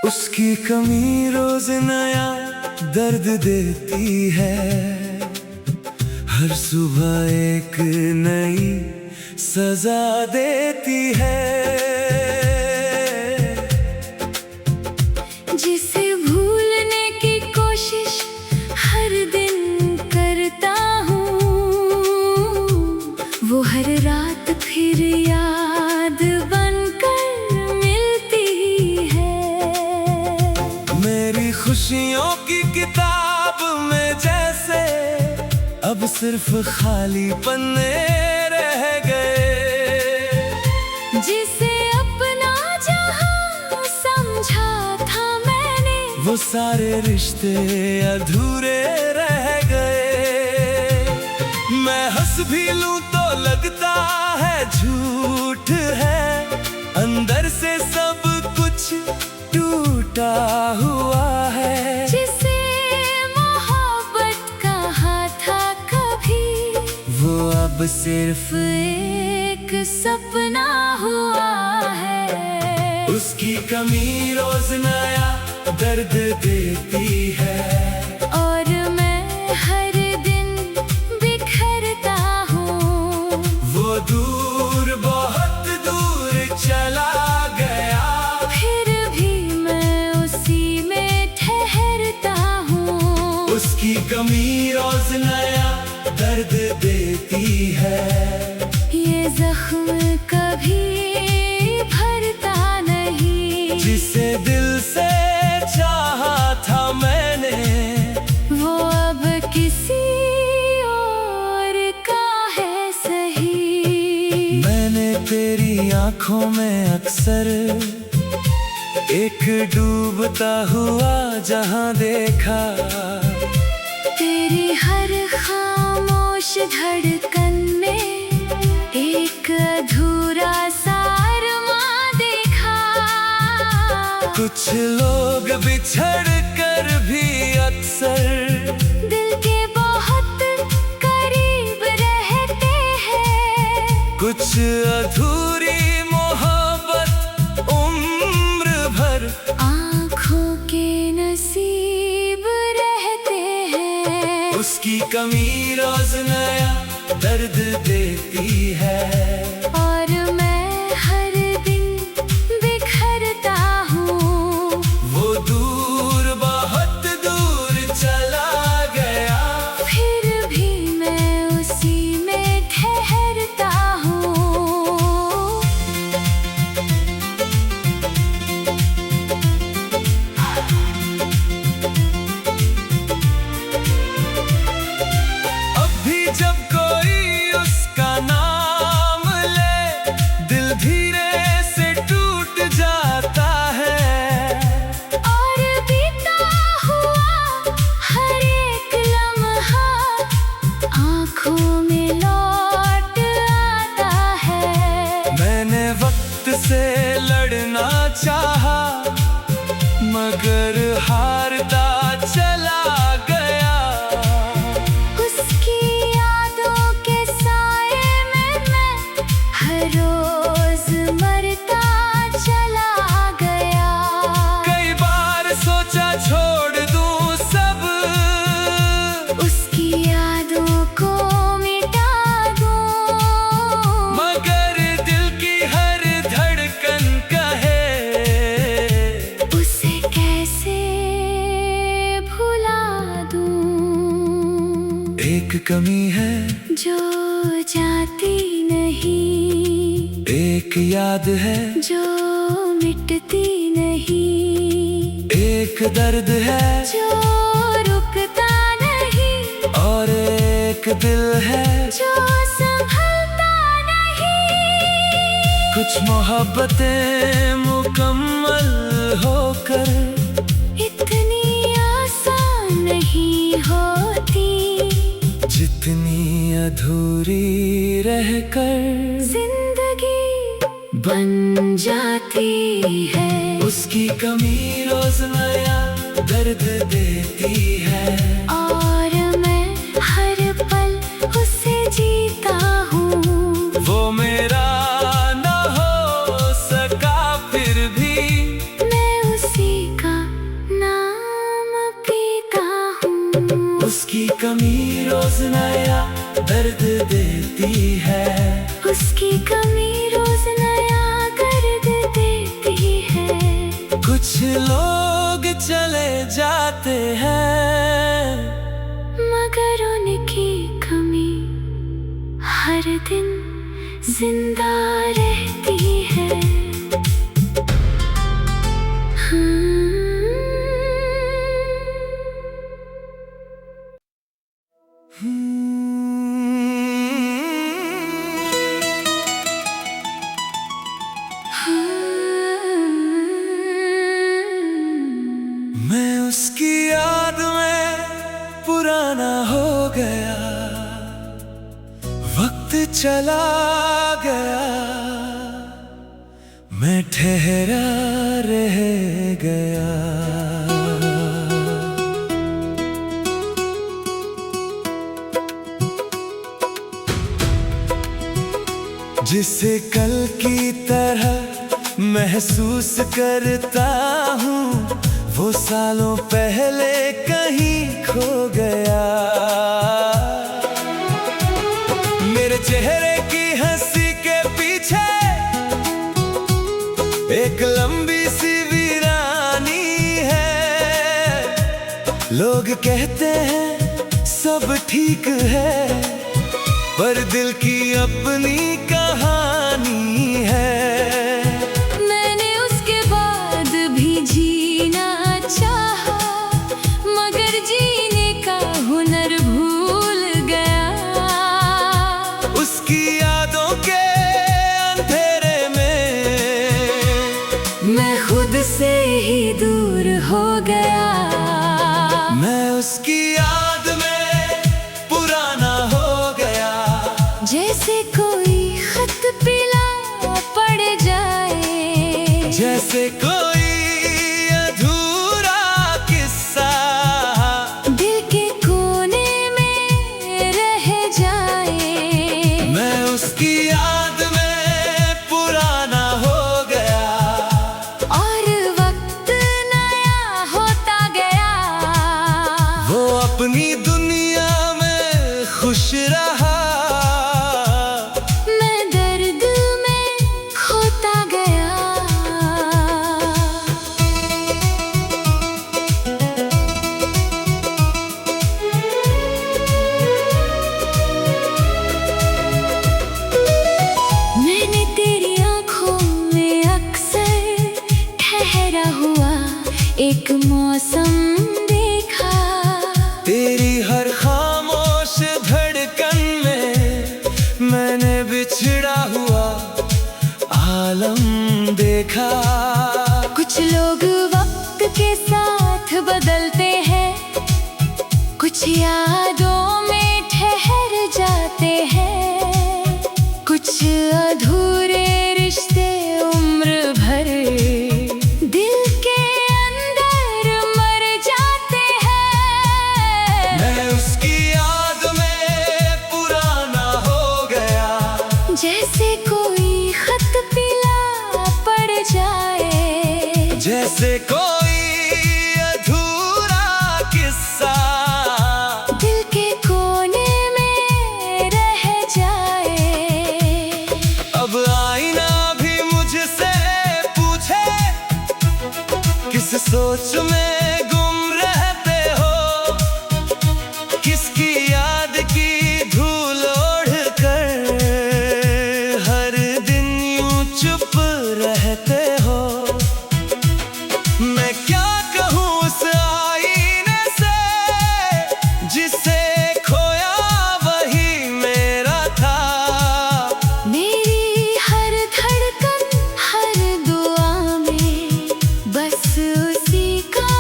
उसकी कमी रोज नया दर्द देती है। हर सुबह एक नई सजा देती है। जिसे भूलने की कोशिश हर दिन करता हूँ, वो हर रात फिर याद बनकर मिलती है। मेरी खुशियों की किताब में जैसे अब सिर्फ खाली पन्ने रह गए। जिसे अपना जहां समझा था मैंने, वो सारे रिश्ते अधूरे रह गए। मैं हंस भी लूं तो लगता है झूठ है। अंदर से सब कुछ टूटा हुआ है। जिसे मोहब्बत कहा था कभी, वो अब सिर्फ एक सपना हुआ है। उसकी कमी रोज नया दर्द देती है। और मैं हर दिन बिखरता हूँ। वो दूर बहुत दूर चला गया, फिर भी मैं उसी में ठहरता हूँ। उसकी कमी रोज नया दर्द देती है। ये जख्म कभी भरता नहीं। जिसे दिल से चाहा था मैंने, वो अब किसी और का है सही। मैंने तेरी आंखों में अक्सर एक डूबता हुआ जहां देखा। तेरी हर खामोश धड़कन में एक अधूरा सा अरमां देखा। कुछ लोग बिछड़ कर भी अक्सर दिल के बहुत करीब रहते हैं। कुछ अधूरी मोहब्बत उम्र भर आँखों के नसीब रहते हैं। उसकी कमी रोज नया दर्द देती है। और मैं हर दिन बिखरता हूँ। वो दूर बहुत दूर चला गया, फिर भी मैं उसी में ठहरता हूँ। अब भी जब कोई उसका नाम ले, दिल धीरे से टूट जाता है। और बीता हुआ हर एक लम्हा आँखों में लौट आता है। मैंने वक्त से लड़ना चाहा, मगर हारता चला गया। उसकी यादों के साए में मैं हर रोज मरता चला गया। कई बार सोचा छोड़ दूं सब, उसकी यादों को मिटा दूं, मगर दिल की हर धड़कन कहे उसे कैसे भुला दूं। एक कमी है जो जाती नहीं, एक याद है जो मिटती नहीं। एक दर्द है जो रुकता नहीं, और एक दिल है जो संभलता नहीं। कुछ मोहब्बतें मुकम्मल होकर इतनी आसान अधूरी रहकर जिंदगी बन जाती है। उसकी कमी रोज नया दर्द देती है। और मैं हर पल उससे जीता हूँ। वो मेरा न हो सका फिर भी मैं उसी का नाम पीता हूँ। उसकी कमी रोज नया दर्द देती है। उसकी कमी रोज नया दर्द देती है। कुछ लोग चले जाते हैं मगर उनकी कमी हर दिन जिंदा रहती है। मैं उसकी याद में पुराना हो गया। वक्त चला गया, मैं ठहरा रह गया। जिसे कल की तरह महसूस करता हूँ, वो सालों पहले कहीं खो गया। मेरे चेहरे की हंसी के पीछे एक लंबी सी वीरानी है। लोग कहते हैं सब ठीक है, पर दिल की अपनी कहानी है। मैंने उसके बाद भी जीना चाहा, मगर जीने का हुनर भूल गया। उसकी यादों के अंधेरे में मैं खुद से ही दूर हो गया। मैं उसकी याद में पुराना हो गया। जैसे कोई खत पिला पड़ जाए, जैसे कोई अधूरा किस्सा दिल के कोने में रह जाए। मैं उसकी याद में पुराना हो गया। और वक्त नया होता गया। वो अपनी दुनिया में खुश रहा। मैं दर्द में खोता गया। मैंने तेरी आँखों में अक्सर ठहरा हुआ एक मौसम देखा। तेरी हर खामोश धड़कन में मैंने बिछड़ा हुआ आलम देखा। कुछ लोग वक्त के साथ बदलते हैं, कुछ यादों में ठहर जाते हैं। कुछ अधूरे रिश्ते उम्र भर दिल के अंदर मर जाते हैं। मैं उसकी याद में पुराना हो गया। जैसे कोई खत पिला पड़ जाए, जैसे कोई अधूरा किस्सा दिल के कोने में रह जाए। अब आईना भी मुझसे पूछे, किस सोच में गुम रहते हो। किसकी याद की धूल ओढ़ कर हर दिन यूं चुप रहते हो। मैं क्या कहूँ उस आईने से, जिसे खोया वही मेरा था। मेरी हर धड़कन हर दुआ में बस उसी का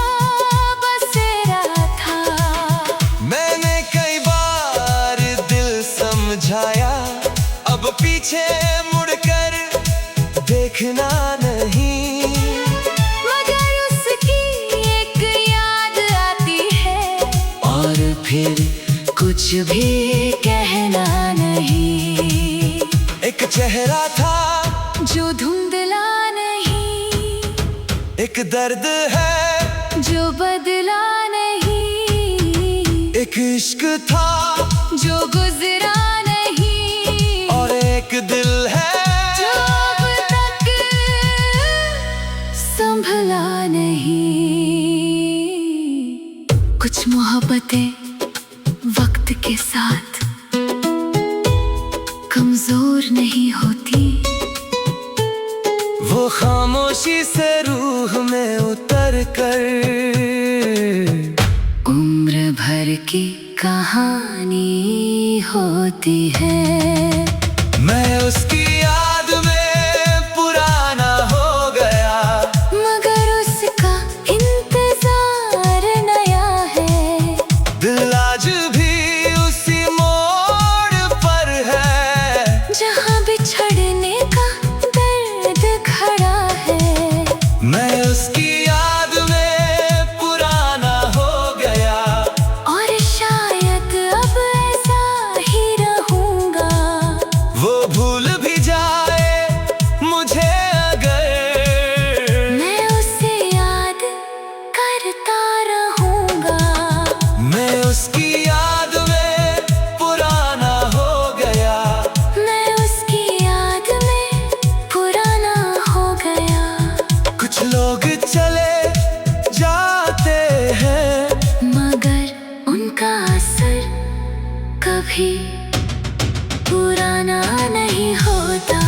कुछ भी कहना नहीं। एक चेहरा था जो धुंधला नहीं, एक दर्द है जो बदला नहीं, एक इश्क था जो गुजरा नहीं, और एक दिल है जो अब तक संभला नहीं। कुछ मोहब्बतें वक्त के साथ कमजोर नहीं होती, वो खामोशी से रूह में उतर कर उम्र भर की कहानी होती है। मैं उसकी याद में पुराना हो गया, मगर उसका इंतजार नया है। दिल आज भी उसी मोड़ पर है जहाँ बिछड़ने का दर्द खड़ा है। मैं उसकी याद में पुराना हो गया, और शायद अब ऐसा ही रहूंगा। वो भूल भी जाए मुझे अगर, मैं उसे याद करता रहूंगा। मैं उसकी याद में पुराना हो गया, मैं उसकी याद में पुराना हो गया। कुछ लोग चले जाते हैं मगर उनका असर कभी पुराना नहीं होता।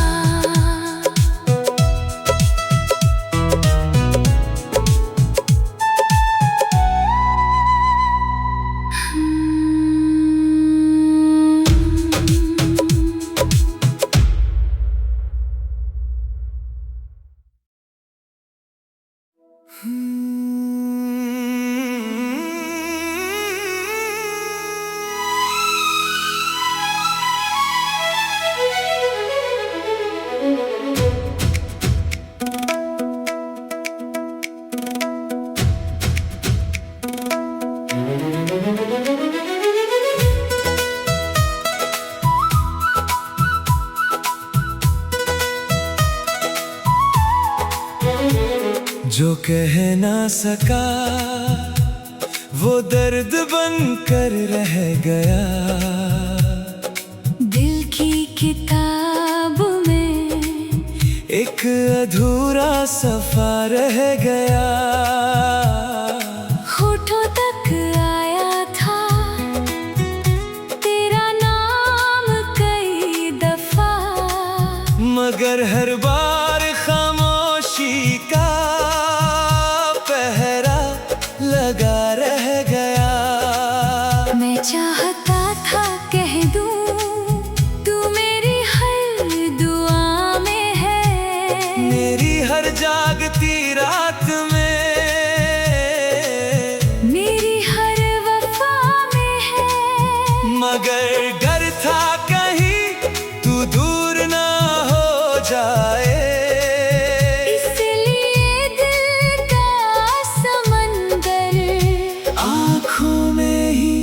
जो कह ना सका वो दर्द बनकर रह गया, दिल की किताब में एक अधूरा सफा रह गया। होठों तक आया था तेरा नाम कई दफा, मगर हर बार खामोशी का पहरा लगा रह गया। मैं चाहता था कह दूं तू मेरी हर दुआ में है, मेरी हर जागती रात में, मेरी हर वफा में है। मगर डर था कहीं तू दूर ना हो जाए, इसलिए दिल का समंदर आँखों में ही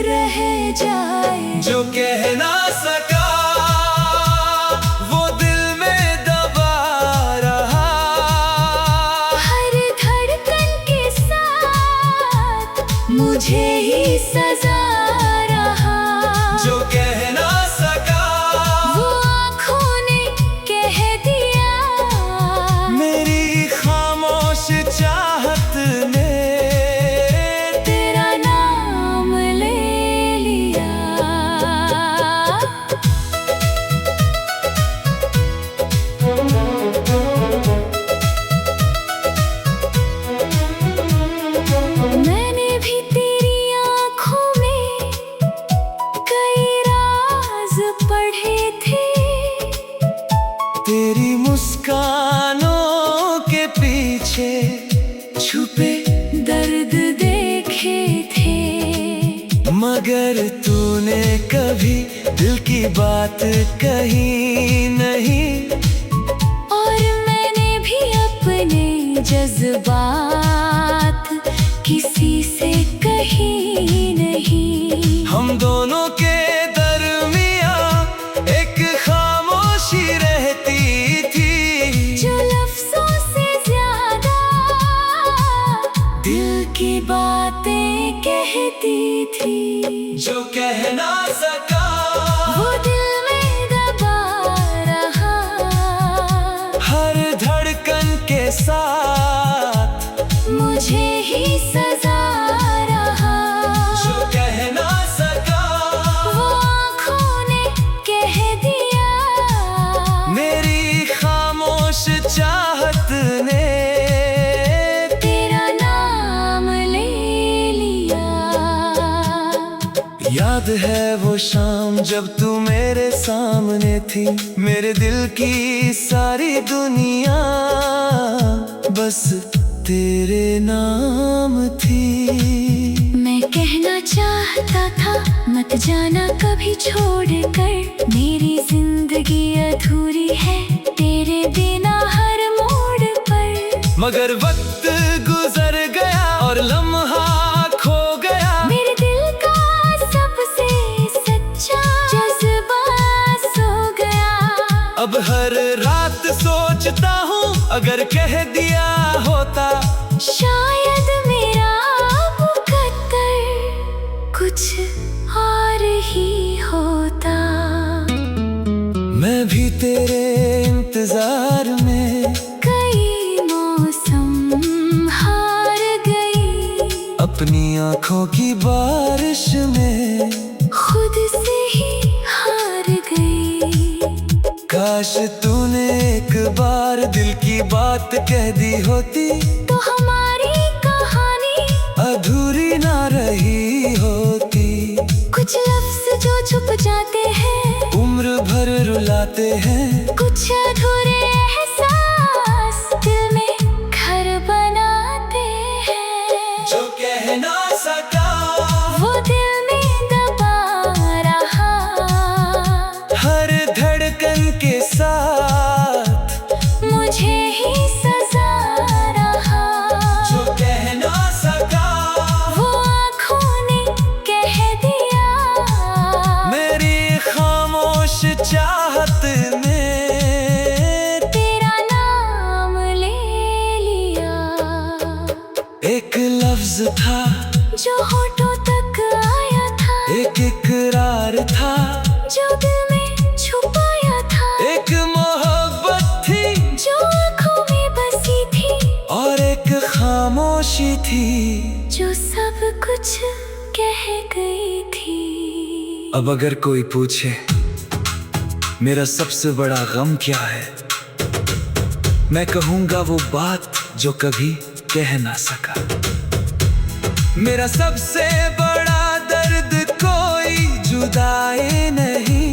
रह जाए। जो कह ना सका वो दिल में दबा रहा, हर धड़कन के साथ मुझे ही सजा रहा। जो कह ना सका वो आँखों ने कह दिया, मेरी खामोश चाहत ने तेरा नाम ले लिया। मैंने भी तेरी आँखों में कई राज पढ़े थे, तेरी मुस्कानों के पीछे छुपे दर्द देखे थे, मगर तूने कभी दिल की बात कही नहीं, और मैंने भी अपने जज्बात किसी से कही नहीं। हम दोनों बातें कहती थी, जो कह ना सका वो दिल में दबा रहा। हर धड़कन के साथ मुझे ही सजा रहा। जो कह ना सका वो आँखों ने कह दिया, मेरी खामोश चाहत ने तेरा नाम ले लिया। याद है वो शाम जब तू मेरे सामने थी, मेरे दिल की सारी दुनिया बस तेरे नाम थी। मैं कहना चाहता था मत जाना कभी छोड़ कर, मेरी जिंदगी अधूरी है तेरे बिना हर मोड़ पर। मगर वक्त गुजर गया और लम्हा खो गया, मेरे दिल का सबसे सच्चा जज्बा सो गया। अब हर रात सोचता हूँ अगर कह दिया होता, शायद मेरा मुकद्दर कुछ और ही होता। मैं भी तेरे इंतजार में कई मौसम हार गई, अपनी आंखों की बारिश में खुद से ही हार गई। काश तूने एक बार दिल की बात कह दी होती, तो हमारी कहानी अधूरी ना रही होती। कुछ लफ्ज जो छुप जाते हैं, उम्र भर रुलाते हैं, कुछ अधूरे एहसास दिल में घर बनाते हैं। जो कह ना सका वो दिल में दबा रहा। हर धड़कन के साथ मुझे ही सजा रहा। जो कह ना सका वो आँखों ने कह दिया, मेरी खामोश चाहत ने तेरा नाम ले लिया। एक लफ्ज था जो होठों तक आया था, एक इकरार था जो दिल में छुपाया था, एक मोहब्बत थी जो आँखों में बसी थी, और एक खामोशी थी जो सब कुछ कह गई थी। अब अगर कोई पूछे मेरा सबसे बड़ा गम क्या है, मैं कहूँगा वो बात जो कभी कह ना सका। मेरा सबसे बड़ा दर्द कोई जुदाई नहीं,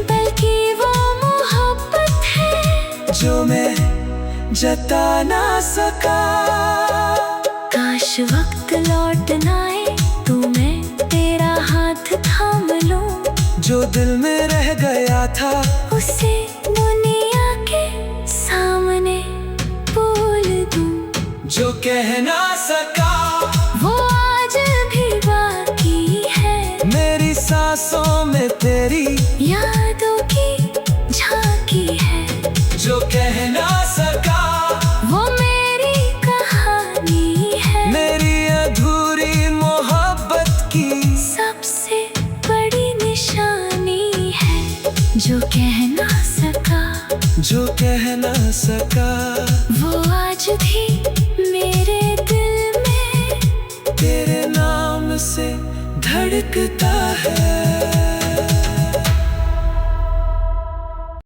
बल्कि वो मोहब्बत है जो मैं जता ना सका। काश वक्त लौट ना आए तो मैं तेरा हाथ थाम लूं, जो दिल में रह गया था उसे दुनिया के सामने बोल दूं। जो कह ना सका वो आज भी बाकी है, मेरी सांसों में तेरी यादों की झांकी है। जो कह ना सका वो मेरी कहानी है, मेरी अधूरी मोहब्बत की सबसे बड़ी निशानी है। जो कह ना सका जो कह ना सका, वो आज भी मेरे दिल में तेरे नाम से धड़कता है।